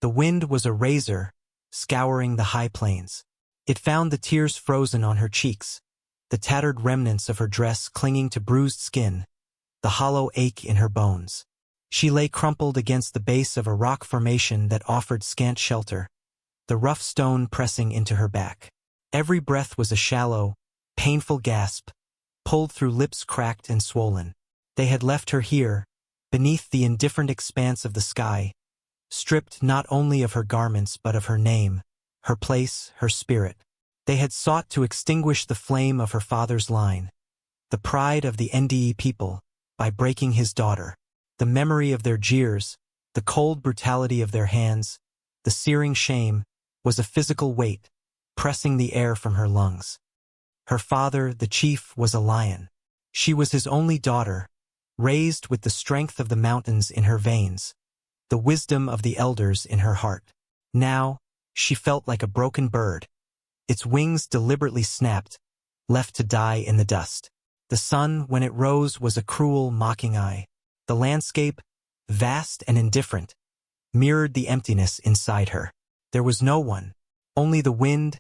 The wind was a razor, scouring the high plains. It found the tears frozen on her cheeks, the tattered remnants of her dress clinging to bruised skin, the hollow ache in her bones. She lay crumpled against the base of a rock formation that offered scant shelter, the rough stone pressing into her back. Every breath was a shallow, painful gasp, pulled through lips cracked and swollen. They had left her here, beneath the indifferent expanse of the sky, stripped not only of her garments but of her name, her place, her spirit. They had sought to extinguish the flame of her father's line, the pride of the NDE people, by breaking his daughter. The memory of their jeers, the cold brutality of their hands, the searing shame, was a physical weight, pressing the air from her lungs. Her father, the chief, was a lion. She was his only daughter, raised with the strength of the mountains in her veins, the wisdom of the elders in her heart. Now, she felt like a broken bird, its wings deliberately snapped, left to die in the dust. The sun, when it rose, was a cruel, mocking eye. The landscape, vast and indifferent, mirrored the emptiness inside her. There was no one, only the wind,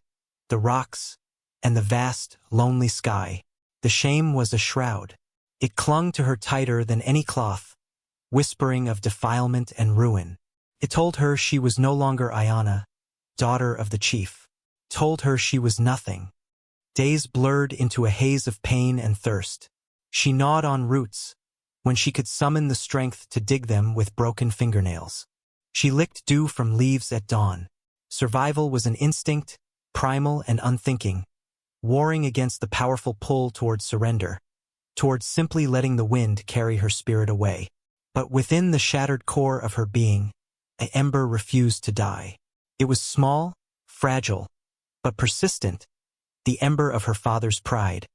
the rocks, and the vast, lonely sky. The shame was a shroud. It clung to her tighter than any cloth, whispering of defilement and ruin. It told her she was no longer Ayanna, daughter of the chief. Told her she was nothing. Days blurred into a haze of pain and thirst. She gnawed on roots, when she could summon the strength to dig them with broken fingernails. She licked dew from leaves at dawn. Survival was an instinct, primal and unthinking, warring against the powerful pull toward surrender, towards simply letting the wind carry her spirit away. But within the shattered core of her being, an ember refused to die. It was small, fragile, but persistent, the ember of her father's pride,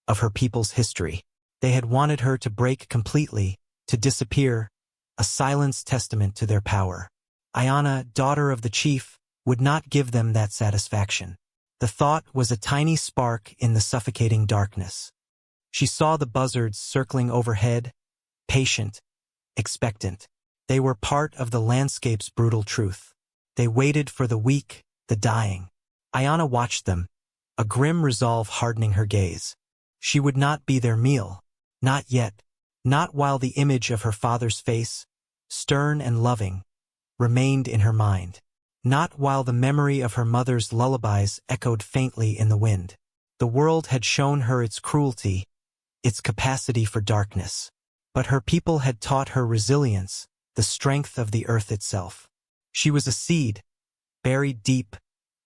of her people's history. They had wanted her to break completely, to disappear, a silenced testament to their power. Ayanna, daughter of the chief, would not give them that satisfaction. The thought was a tiny spark in the suffocating darkness. She saw the buzzards circling overhead, patient, expectant. They were part of the landscape's brutal truth. They waited for the weak, the dying. Ayanna watched them, a grim resolve hardening her gaze. She would not be their meal. Not yet. Not while the image of her father's face, stern and loving, remained in her mind. Not while the memory of her mother's lullabies echoed faintly in the wind. The world had shown her its cruelty, its capacity for darkness. But her people had taught her resilience, the strength of the earth itself. She was a seed, buried deep,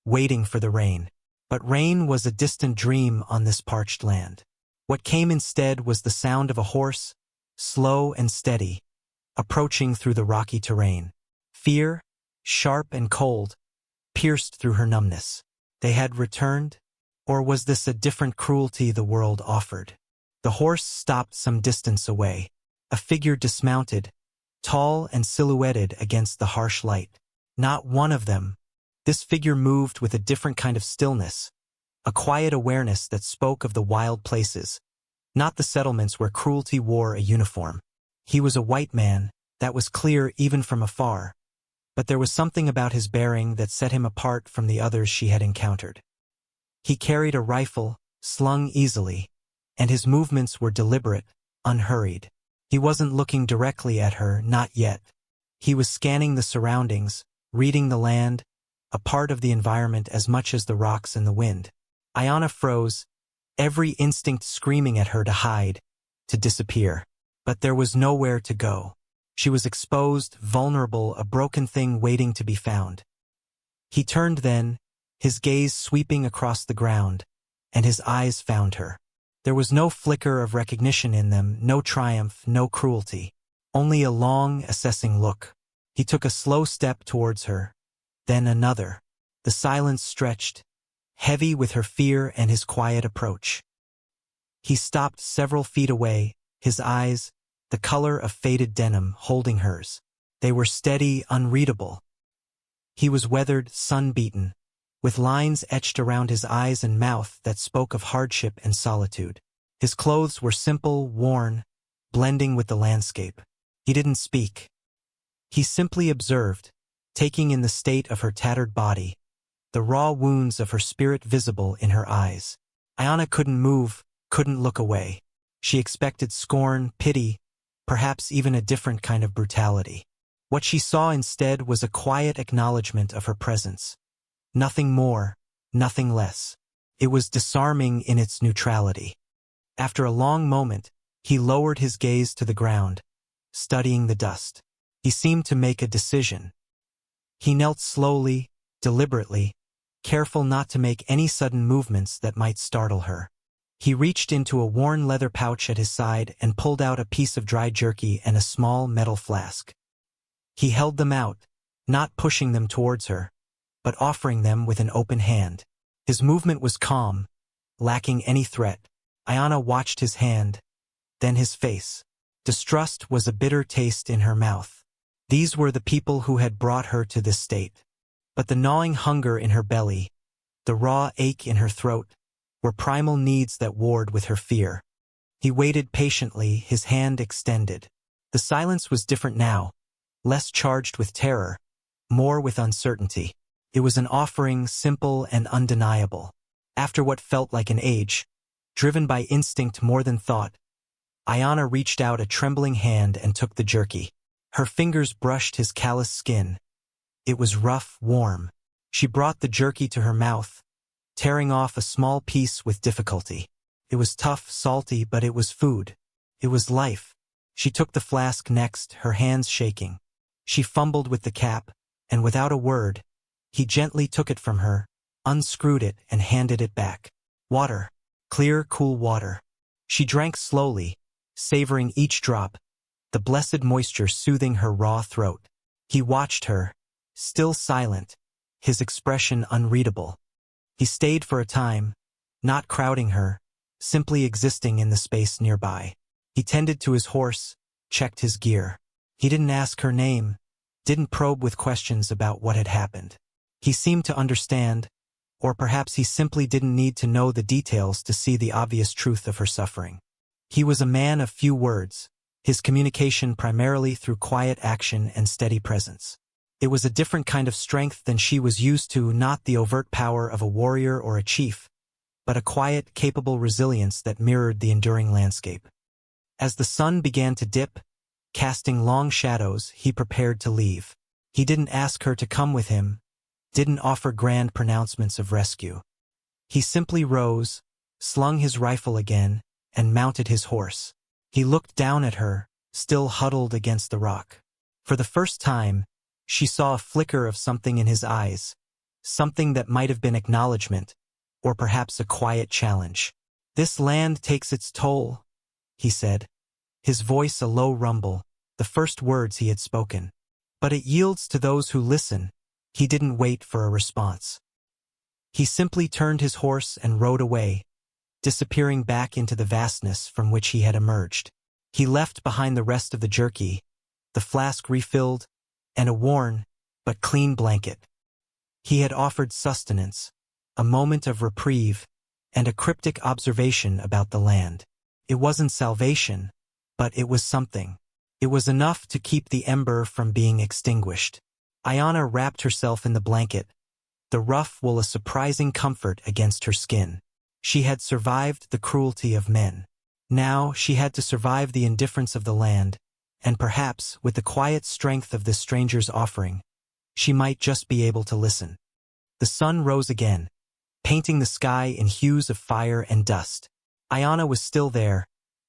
waiting for the rain. But rain was a distant dream on this parched land. What came instead was the sound of a horse, slow and steady, approaching through the rocky terrain. Fear, sharp and cold, pierced through her numbness. They had returned? Or was this a different cruelty the world offered? The horse stopped some distance away. A figure dismounted, tall and silhouetted against the harsh light. Not one of them. This figure moved with a different kind of stillness, a quiet awareness that spoke of the wild places, not the settlements where cruelty wore a uniform. He was a white man, that was clear even from afar, but there was something about his bearing that set him apart from the others she had encountered. He carried a rifle, slung easily, and his movements were deliberate, unhurried. He wasn't looking directly at her, not yet. He was scanning the surroundings, reading the land, a part of the environment as much as the rocks and the wind. Ayanna froze, every instinct screaming at her to hide, to disappear. But there was nowhere to go. She was exposed, vulnerable, a broken thing waiting to be found. He turned then, his gaze sweeping across the ground, and his eyes found her. There was no flicker of recognition in them, no triumph, no cruelty. Only a long, assessing look. He took a slow step towards her, then another. The silence stretched, heavy with her fear and his quiet approach. He stopped several feet away, his eyes, the color of faded denim, holding hers. They were steady, unreadable. He was weathered, sun-beaten, with lines etched around his eyes and mouth that spoke of hardship and solitude. His clothes were simple, worn, blending with the landscape. He didn't speak. He simply observed, taking in the state of her tattered body, the raw wounds of her spirit visible in her eyes. Ayana couldn't move, couldn't look away. She expected scorn, pity, perhaps even a different kind of brutality. What she saw instead was a quiet acknowledgement of her presence. Nothing more, nothing less. It was disarming in its neutrality. After a long moment, he lowered his gaze to the ground, studying the dust. He seemed to make a decision. He knelt slowly, deliberately, careful not to make any sudden movements that might startle her. He reached into a worn leather pouch at his side and pulled out a piece of dry jerky and a small metal flask. He held them out, not pushing them towards her, but offering them with an open hand. His movement was calm, lacking any threat. Ayana watched his hand, then his face. Distrust was a bitter taste in her mouth. These were the people who had brought her to this state. But the gnawing hunger in her belly, the raw ache in her throat, were primal needs that warred with her fear. He waited patiently, his hand extended. The silence was different now, less charged with terror, more with uncertainty. It was an offering simple and undeniable. After what felt like an age, driven by instinct more than thought, Ayana reached out a trembling hand and took the jerky. Her fingers brushed his calloused skin. It was rough, warm. She brought the jerky to her mouth, tearing off a small piece with difficulty. It was tough, salty, but it was food. It was life. She took the flask next, her hands shaking. She fumbled with the cap, and without a word, he gently took it from her, unscrewed it, and handed it back. Water. Clear, cool water. She drank slowly, savoring each drop, the blessed moisture soothing her raw throat. He watched her, still silent, his expression unreadable. He stayed for a time, not crowding her, simply existing in the space nearby. He tended to his horse, checked his gear. He didn't ask her name, didn't probe with questions about what had happened. He seemed to understand, or perhaps he simply didn't need to know the details to see the obvious truth of her suffering. He was a man of few words, his communication primarily through quiet action and steady presence. It was a different kind of strength than she was used to, not the overt power of a warrior or a chief, but a quiet, capable resilience that mirrored the enduring landscape. As the sun began to dip, casting long shadows, he prepared to leave. He didn't ask her to come with him, didn't offer grand pronouncements of rescue. He simply rose, slung his rifle again, and mounted his horse. He looked down at her, still huddled against the rock. For the first time, she saw a flicker of something in his eyes, something that might have been acknowledgement, or perhaps a quiet challenge. "This land takes its toll," he said, his voice a low rumble, the first words he had spoken. "But it yields to those who listen." He didn't wait for a response. He simply turned his horse and rode away, disappearing back into the vastness from which he had emerged. He left behind the rest of the jerky, the flask refilled, and a worn, but clean blanket. He had offered sustenance, a moment of reprieve, and a cryptic observation about the land. It wasn't salvation, but it was something. It was enough to keep the ember from being extinguished. Ayana wrapped herself in the blanket, the rough wool a surprising comfort against her skin. She had survived the cruelty of men. Now she had to survive the indifference of the land, and perhaps, with the quiet strength of this stranger's offering, she might just be able to listen. The sun rose again, painting the sky in hues of fire and dust. Ayana was still there,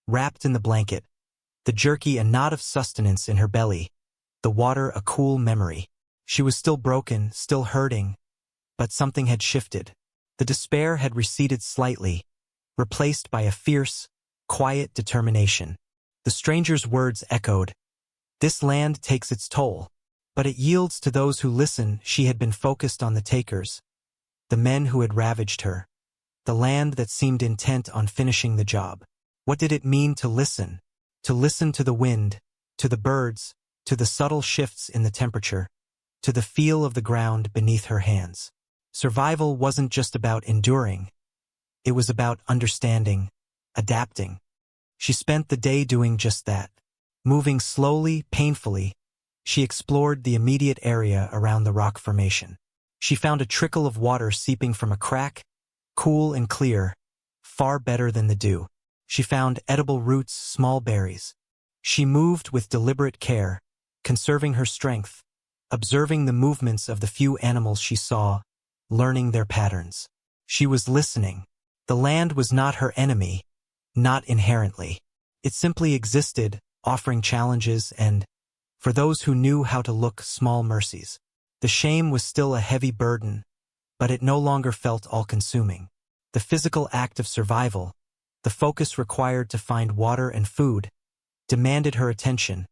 wrapped in the blanket, the jerky a knot of sustenance in her belly, the water a cool memory. She was still broken, still hurting, but something had shifted. The despair had receded slightly, replaced by a fierce, quiet determination. The stranger's words echoed, "This land takes its toll, but it yields to those who listen." She had been focused on the takers, the men who had ravaged her, the land that seemed intent on finishing the job. What did it mean to listen? To listen to the wind, to the birds, to the subtle shifts in the temperature, to the feel of the ground beneath her hands. Survival wasn't just about enduring. It was about understanding, adapting. She spent the day doing just that, moving slowly, painfully, She explored the immediate area around the rock formation. She found a trickle of water seeping from a crack, cool and clear, far better than the dew. She found edible roots, small berries. She moved with deliberate care, conserving her strength, observing the movements of the few animals she saw, learning their patterns. She was listening. The land was not her enemy, not inherently. It simply existed, offering challenges and, for those who knew how to look, small mercies. The shame was still a heavy burden, but it no longer felt all-consuming. The physical act of survival, the focus required to find water and food, demanded her attention,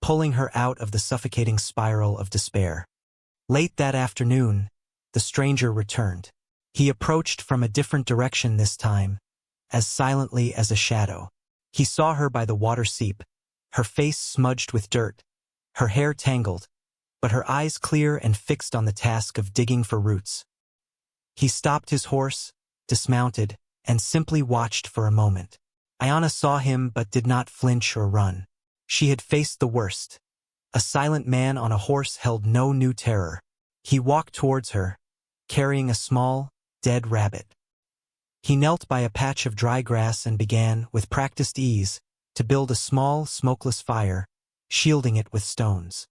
pulling her out of the suffocating spiral of despair. Late that afternoon, the stranger returned. He approached from a different direction this time, as silently as a shadow. He saw her by the water seep, her face smudged with dirt, her hair tangled, but her eyes clear and fixed on the task of digging for roots. He stopped his horse, dismounted, and simply watched for a moment. Ayana saw him but did not flinch or run. She had faced the worst. A silent man on a horse held no new terror. He walked towards her, carrying a small, dead rabbit. He knelt by a patch of dry grass and began, with practiced ease, to build a small, smokeless fire, shielding it with stones.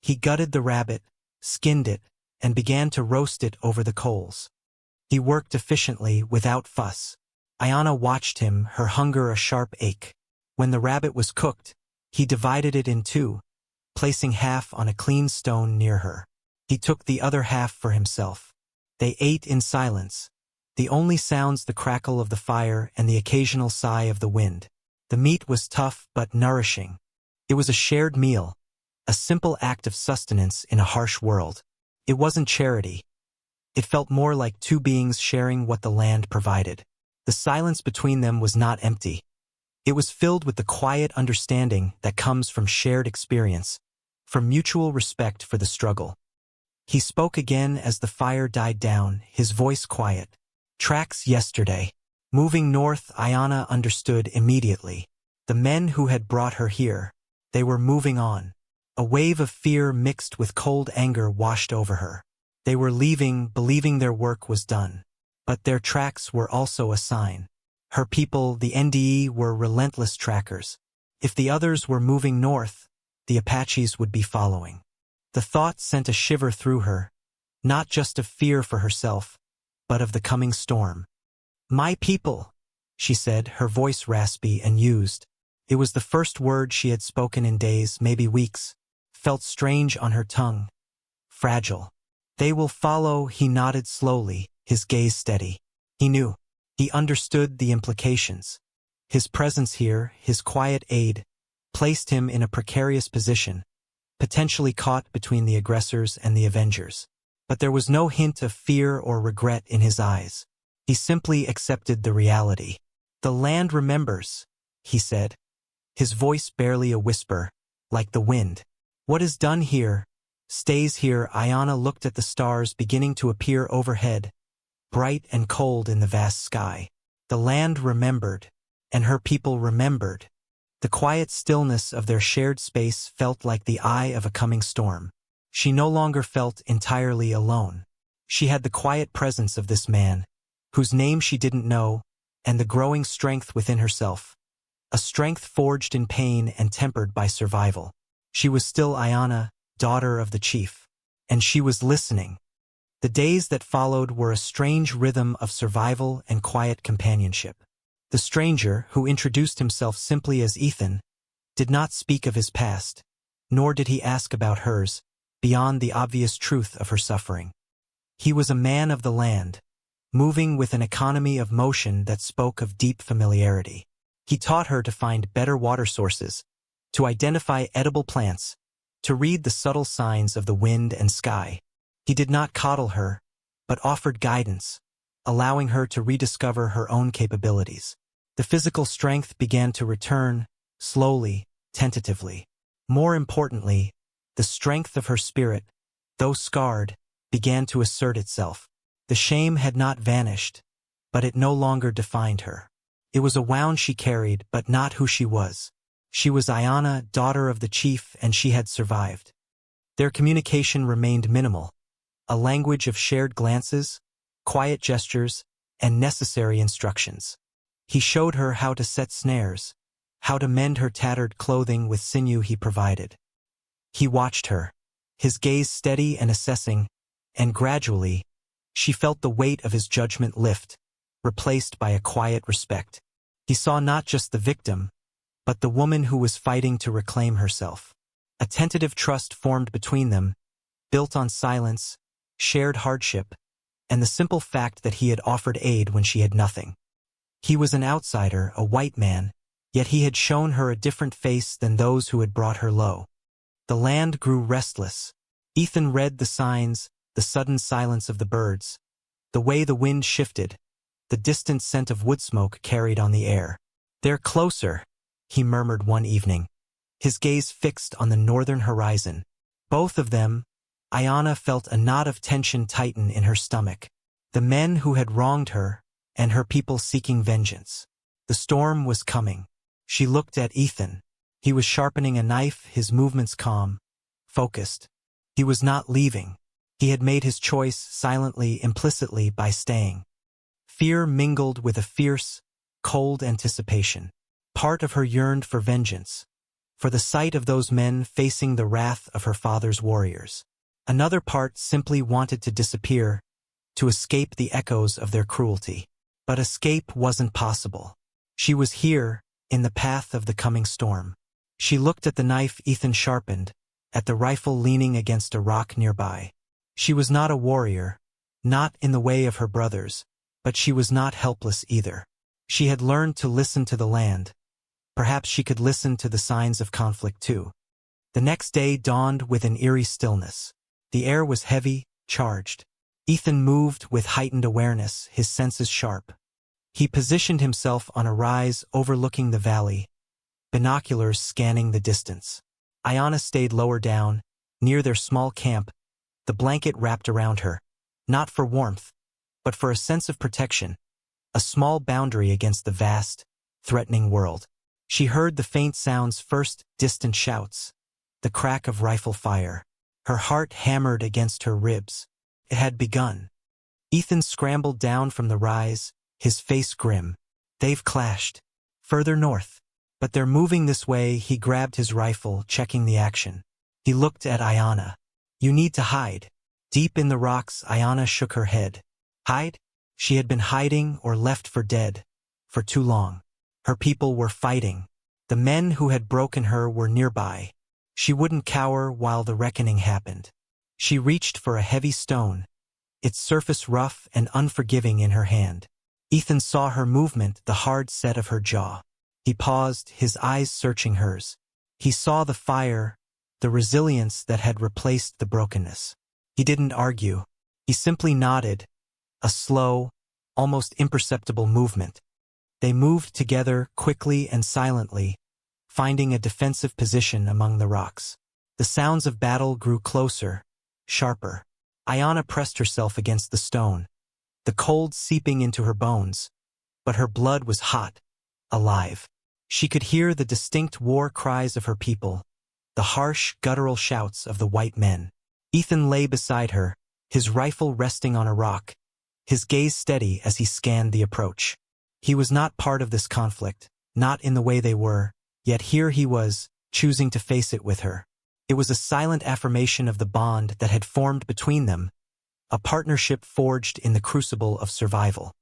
He gutted the rabbit, skinned it, and began to roast it over the coals. He worked efficiently, without fuss. Ayana watched him, her hunger a sharp ache. When the rabbit was cooked, he divided it in two, placing half on a clean stone near her. He took the other half for himself. They ate in silence, the only sounds the crackle of the fire and the occasional sigh of the wind. The meat was tough but nourishing. It was a shared meal, a simple act of sustenance in a harsh world. It wasn't charity. It felt more like two beings sharing what the land provided. The silence between them was not empty. It was filled with the quiet understanding that comes from shared experience, from mutual respect for the struggle. He spoke again as the fire died down, his voice quiet. Tracks yesterday. Moving north, Ayana understood immediately. The men who had brought her here, they were moving on. A wave of fear mixed with cold anger washed over her. They were leaving, believing their work was done. But their tracks were also a sign. Her people, the NDE, were relentless trackers. If the others were moving north, the Apaches would be following. The thought sent a shiver through her, not just of fear for herself, but of the coming storm. "My people," she said, her voice raspy and used. It was the first word she had spoken in days, maybe weeks. Felt strange on her tongue. Fragile. "They will follow," he nodded slowly, his gaze steady. He knew. He understood the implications. His presence here, his quiet aid, placed him in a precarious position, potentially caught between the aggressors and the avengers. But there was no hint of fear or regret in his eyes. He simply accepted the reality. "The land remembers," he said, his voice barely a whisper, like the wind. "What is done here, stays here." Ayana looked at the stars beginning to appear overhead, bright and cold in the vast sky. The land remembered, and her people remembered. The quiet stillness of their shared space felt like the eye of a coming storm. She no longer felt entirely alone. She had the quiet presence of this man, whose name she didn't know, and the growing strength within herself. A strength forged in pain and tempered by survival. She was still Ayana, daughter of the chief. And she was listening. The days that followed were a strange rhythm of survival and quiet companionship. The stranger, who introduced himself simply as Ethan, did not speak of his past, nor did he ask about hers, beyond the obvious truth of her suffering. He was a man of the land, moving with an economy of motion that spoke of deep familiarity. He taught her to find better water sources, to identify edible plants, to read the subtle signs of the wind and sky. He did not coddle her, but offered guidance, allowing her to rediscover her own capabilities. The physical strength began to return, slowly, tentatively. More importantly, the strength of her spirit, though scarred, began to assert itself. The shame had not vanished, but it no longer defined her. It was a wound she carried, but not who she was. She was Ayana, daughter of the chief, and she had survived. Their communication remained minimal, a language of shared glances, quiet gestures, and necessary instructions. He showed her how to set snares, how to mend her tattered clothing with sinew he provided. He watched her, his gaze steady and assessing, and gradually, she felt the weight of his judgment lift, replaced by a quiet respect. He saw not just the victim, but the woman who was fighting to reclaim herself. A tentative trust formed between them, built on silence, shared hardship, and the simple fact that he had offered aid when she had nothing. He was an outsider, a white man, yet he had shown her a different face than those who had brought her low. The land grew restless. Ethan read the signs, the sudden silence of the birds, the way the wind shifted, the distant scent of wood smoke carried on the air. "They're closer," he murmured one evening, his gaze fixed on the northern horizon. Both of them, Ayana felt a knot of tension tighten in her stomach. The men who had wronged her, and her people seeking vengeance. The storm was coming. She looked at Ethan. He was sharpening a knife, his movements calm, focused. He was not leaving. He had made his choice silently, implicitly, by staying. Fear mingled with a fierce, cold anticipation. Part of her yearned for vengeance, for the sight of those men facing the wrath of her father's warriors. Another part simply wanted to disappear, to escape the echoes of their cruelty. But escape wasn't possible. She was here, in the path of the coming storm. She looked at the knife Ethan sharpened, at the rifle leaning against a rock nearby. She was not a warrior, not in the way of her brothers, but she was not helpless either. She had learned to listen to the land. Perhaps she could listen to the signs of conflict too. The next day dawned with an eerie stillness. The air was heavy, charged. Ethan moved with heightened awareness, his senses sharp. He positioned himself on a rise overlooking the valley, binoculars scanning the distance. Ayana stayed lower down, near their small camp, the blanket wrapped around her, not for warmth, but for a sense of protection, a small boundary against the vast, threatening world. She heard the faint sounds, first distant shouts, the crack of rifle fire. Her heart hammered against her ribs. It had begun. Ethan scrambled down from the rise, his face grim. They've clashed. Further north. But they're moving this way. He grabbed his rifle, checking the action. He looked at Ayana. "You need to hide." Deep in the rocks, Ayana shook her head. Hide? She had been hiding or left for dead. For too long. Her people were fighting. The men who had broken her were nearby. She wouldn't cower while the reckoning happened. She reached for a heavy stone, its surface rough and unforgiving in her hand. Ethan saw her movement, the hard set of her jaw. He paused, his eyes searching hers. He saw the fire, the resilience that had replaced the brokenness. He didn't argue. He simply nodded, a slow, almost imperceptible movement. They moved together quickly and silently, finding a defensive position among the rocks. The sounds of battle grew closer, sharper. Ayana pressed herself against the stone, the cold seeping into her bones, but her blood was hot, alive. She could hear the distinct war cries of her people, the harsh, guttural shouts of the white men. Ethan lay beside her, his rifle resting on a rock, his gaze steady as he scanned the approach. He was not part of this conflict, not in the way they were, yet here he was, choosing to face it with her. It was a silent affirmation of the bond that had formed between them, a partnership forged in the crucible of survival.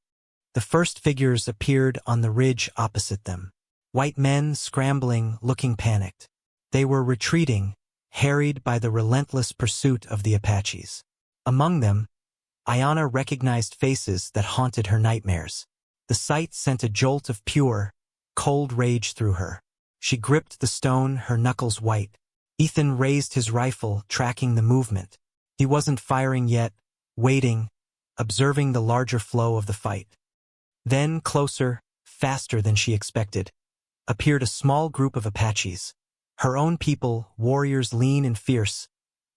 The first figures appeared on the ridge opposite them. White men scrambling, looking panicked. They were retreating, harried by the relentless pursuit of the Apaches. Among them, Ayana recognized faces that haunted her nightmares. The sight sent a jolt of pure, cold rage through her. She gripped the stone, her knuckles white. Ethan raised his rifle, tracking the movement. He wasn't firing yet, waiting, observing the larger flow of the fight. Then, closer, faster than she expected, appeared a small group of Apaches. Her own people, warriors lean and fierce,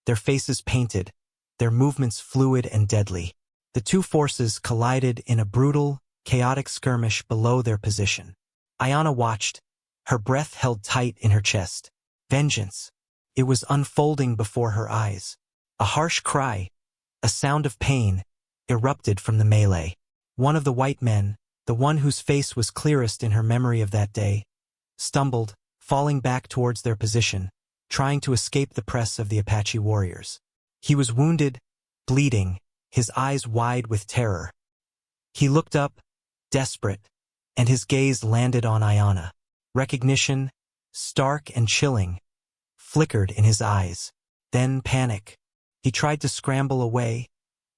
their faces painted, their movements fluid and deadly. The two forces collided in a brutal, chaotic skirmish below their position. Ayana watched, her breath held tight in her chest. Vengeance. It was unfolding before her eyes. A harsh cry, a sound of pain, erupted from the melee. One of the white men, the one whose face was clearest in her memory of that day, stumbled, falling back towards their position, trying to escape the press of the Apache warriors. He was wounded, bleeding, his eyes wide with terror. He looked up, desperate, and his gaze landed on Ayanna. Recognition, stark and chilling, flickered in his eyes. Then panic. He tried to scramble away,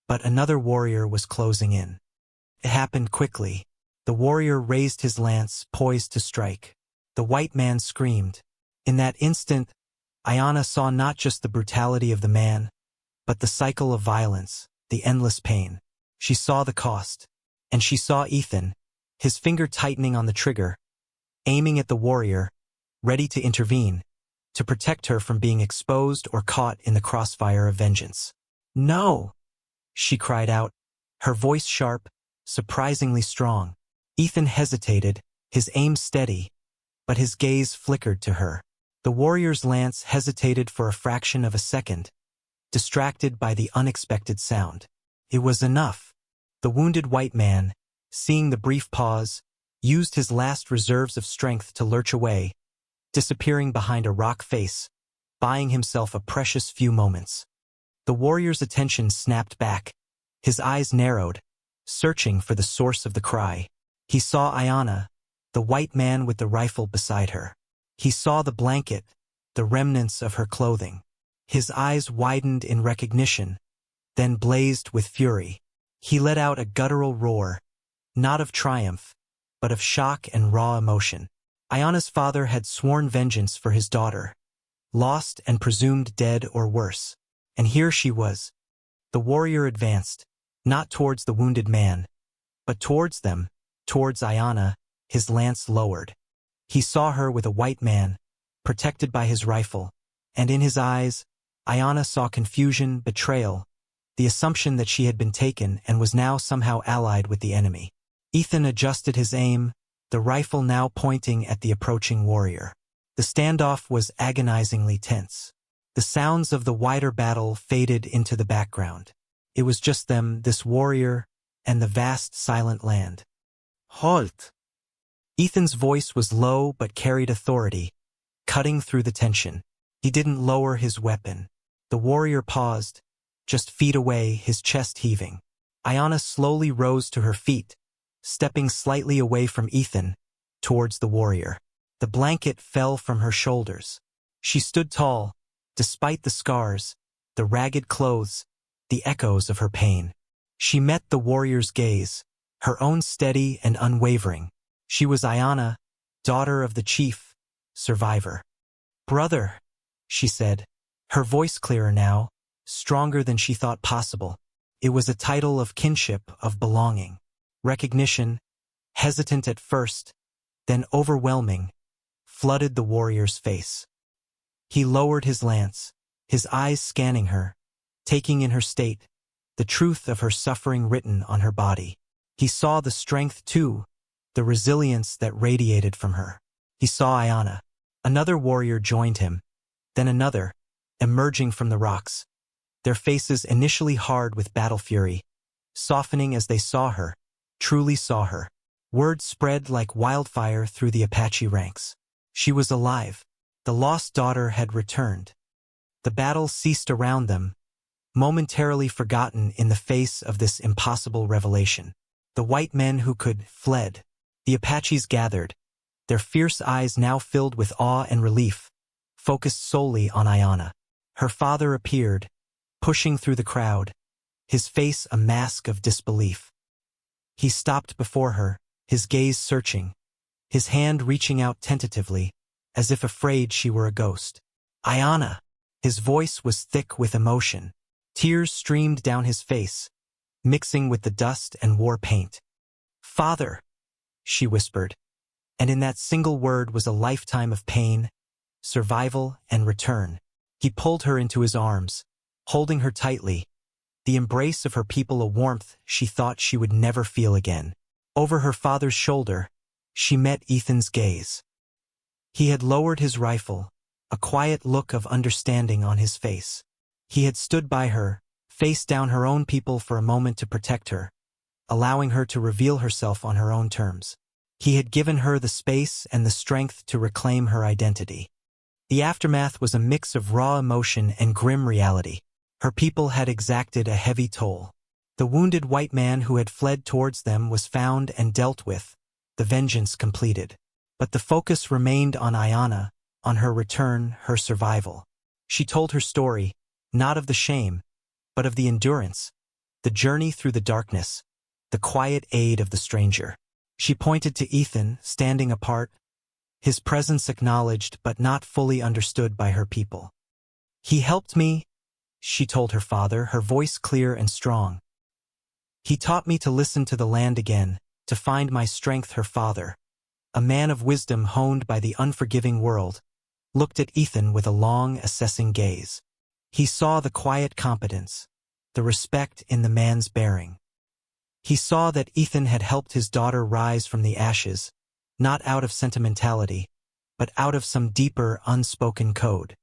but another warrior was closing in. It happened quickly. The warrior raised his lance, poised to strike. The white man screamed. In that instant, Ayanna saw not just the brutality of the man, but the cycle of violence, the endless pain. She saw the cost. And she saw Ethan, his finger tightening on the trigger, aiming at the warrior, ready to intervene, to protect her from being exposed or caught in the crossfire of vengeance. "No!" she cried out, her voice sharp, surprisingly strong. Ethan hesitated, his aim steady, but his gaze flickered to her. The warrior's lance hesitated for a fraction of a second, distracted by the unexpected sound. It was enough. The wounded white man, seeing the brief pause, used his last reserves of strength to lurch away, disappearing behind a rock face, buying himself a precious few moments. The warrior's attention snapped back, his eyes narrowed, searching for the source of the cry. He saw Ayanna, the white man with the rifle beside her. He saw the blanket, the remnants of her clothing. His eyes widened in recognition, then blazed with fury. He let out a guttural roar, not of triumph, but of shock and raw emotion. Ayanna's father had sworn vengeance for his daughter, lost and presumed dead or worse. And here she was. The warrior advanced, not towards the wounded man, but towards them, towards Ayanna, his lance lowered. He saw her with a white man, protected by his rifle, and in his eyes, Ayanna saw confusion, betrayal, the assumption that she had been taken and was now somehow allied with the enemy. Ethan adjusted his aim, the rifle now pointing at the approaching warrior. The standoff was agonizingly tense. The sounds of the wider battle faded into the background. It was just them, this warrior, and the vast silent land. "Halt!" Ethan's voice was low but carried authority, cutting through the tension. He didn't lower his weapon. The warrior paused, just feet away, his chest heaving. Ayanna slowly rose to her feet, stepping slightly away from Ethan, towards the warrior. The blanket fell from her shoulders. She stood tall, despite the scars, the ragged clothes, the echoes of her pain. She met the warrior's gaze, her own steady and unwavering. She was Ayanna, daughter of the chief, survivor. "Brother," she said, her voice clearer now, stronger than she thought possible. It was a title of kinship, of belonging. Recognition, hesitant at first, then overwhelming, flooded the warrior's face. He lowered his lance, his eyes scanning her, taking in her state, the truth of her suffering written on her body. He saw the strength too, the resilience that radiated from her. He saw Ayanna. Another warrior joined him, then another, emerging from the rocks, their faces initially hard with battle fury, softening as they saw her, truly saw her. Word spread like wildfire through the Apache ranks. She was alive. The lost daughter had returned. The battle ceased around them, momentarily forgotten in the face of this impossible revelation. The white men who could fled. The Apaches gathered, their fierce eyes now filled with awe and relief, focused solely on Ayanna. Her father appeared, pushing through the crowd, his face a mask of disbelief. He stopped before her, his gaze searching, his hand reaching out tentatively, as if afraid she were a ghost. "Ayanna!" His voice was thick with emotion. Tears streamed down his face, mixing with the dust and war paint. "Father!" she whispered, and in that single word was a lifetime of pain, survival, and return. He pulled her into his arms, holding her tightly, the embrace of her people a warmth she thought she would never feel again. Over her father's shoulder, she met Ethan's gaze. He had lowered his rifle, a quiet look of understanding on his face. He had stood by her, faced down her own people for a moment to protect her, allowing her to reveal herself on her own terms. He had given her the space and the strength to reclaim her identity. The aftermath was a mix of raw emotion and grim reality. Her people had exacted a heavy toll. The wounded white man who had fled towards them was found and dealt with, the vengeance completed. But the focus remained on Ayanna, on her return, her survival. She told her story, not of the shame, but of the endurance, the journey through the darkness, the quiet aid of the stranger. She pointed to Ethan, standing apart, his presence acknowledged but not fully understood by her people. "He helped me," she told her father, her voice clear and strong. "He taught me to listen to the land again, to find my strength." Her father, a man of wisdom honed by the unforgiving world, looked at Ethan with a long, assessing gaze. He saw the quiet competence, the respect in the man's bearing. He saw that Ethan had helped his daughter rise from the ashes, not out of sentimentality, but out of some deeper, unspoken code.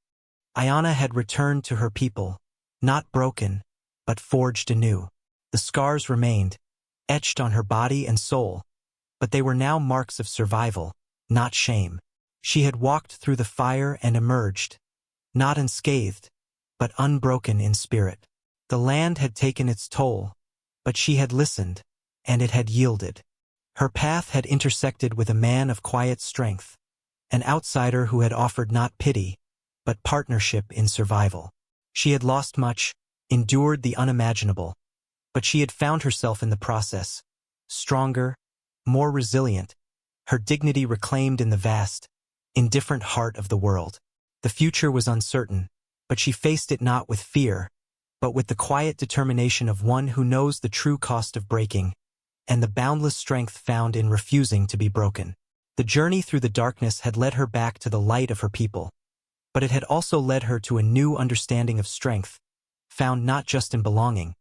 Ayanna had returned to her people, not broken, but forged anew. The scars remained, etched on her body and soul, but they were now marks of survival, not shame. She had walked through the fire and emerged, not unscathed, but unbroken in spirit. The land had taken its toll, but she had listened, and it had yielded. Her path had intersected with a man of quiet strength, an outsider who had offered not pity, but partnership in survival. She had lost much, endured the unimaginable, but she had found herself in the process, stronger, more resilient, her dignity reclaimed in the vast, indifferent heart of the world. The future was uncertain, but she faced it not with fear, but with the quiet determination of one who knows the true cost of breaking, and the boundless strength found in refusing to be broken. The journey through the darkness had led her back to the light of her people, but it had also led her to a new understanding of strength, found not just in belonging,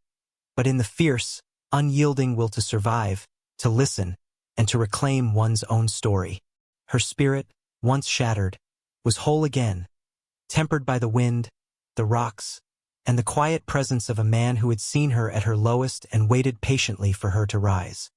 but in the fierce, unyielding will to survive, to listen, and to reclaim one's own story. Her spirit, once shattered, was whole again, tempered by the wind, the rocks, and the quiet presence of a man who had seen her at her lowest and waited patiently for her to rise.